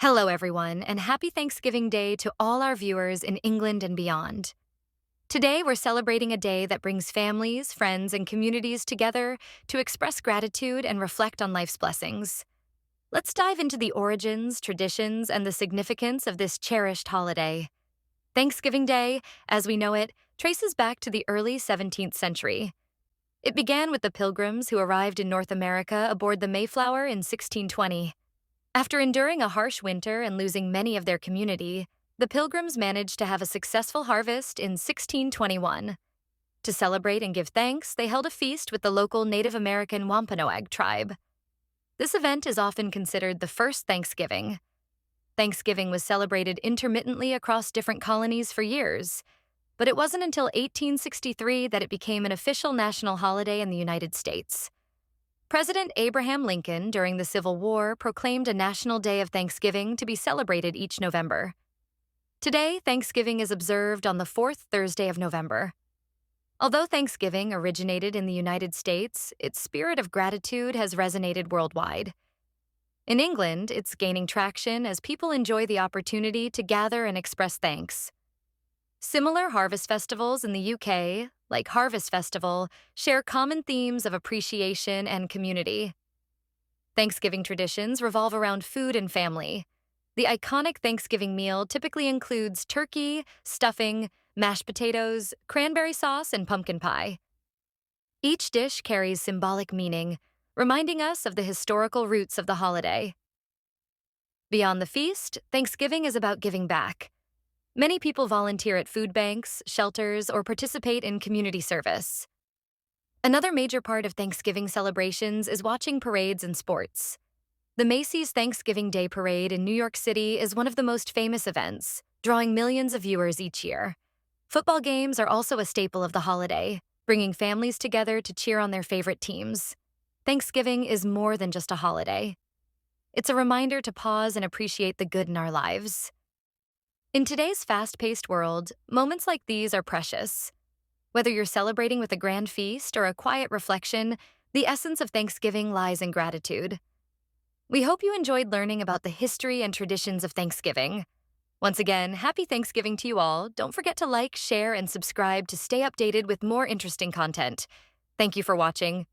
Hello, everyone, and happy Thanksgiving Day to all our viewers in England and beyond. Today, we're celebrating a day that brings families, friends, and communities together to express gratitude and reflect on life's blessings. Let's dive into the origins, traditions, and the significance of this cherished holiday. Thanksgiving Day, as we know it, traces back to the early 17th century. It began with the Pilgrims who arrived in North America aboard the Mayflower in 1620. After enduring a harsh winter and losing many of their community, the Pilgrims managed to have a successful harvest in 1621. To celebrate and give thanks, they held a feast with the local Native American Wampanoag tribe. This event is often considered the first Thanksgiving. Thanksgiving was celebrated intermittently across different colonies for years, but it wasn't until 1863 that it became an official national holiday in the United States. President Abraham Lincoln, during the Civil War, proclaimed a National Day of Thanksgiving to be celebrated each November. Today, Thanksgiving is observed on the fourth Thursday of November. Although Thanksgiving originated in the United States, its spirit of gratitude has resonated worldwide. In England, it's gaining traction as people enjoy the opportunity to gather and express thanks. Similar harvest festivals in the UK, like Harvest Festival, share common themes of appreciation and community. Thanksgiving traditions revolve around food and family. The iconic Thanksgiving meal typically includes turkey, stuffing, mashed potatoes, cranberry sauce, and pumpkin pie. Each dish carries symbolic meaning, reminding us of the historical roots of the holiday. Beyond the feast, Thanksgiving is about giving back. Many people volunteer at food banks, shelters, or participate in community service. Another major part of Thanksgiving celebrations is watching parades and sports. The Macy's Thanksgiving Day Parade in New York City is one of the most famous events, drawing millions of viewers each year. Football games are also a staple of the holiday, bringing families together to cheer on their favorite teams. Thanksgiving is more than just a holiday. It's a reminder to pause and appreciate the good in our lives. In today's fast-paced world, moments like these are precious. Whether you're celebrating with a grand feast or a quiet reflection, the essence of Thanksgiving lies in gratitude. We hope you enjoyed learning about the history and traditions of Thanksgiving. Once again, happy Thanksgiving to you all. Don't forget to like, share, and subscribe to stay updated with more interesting content. Thank you for watching.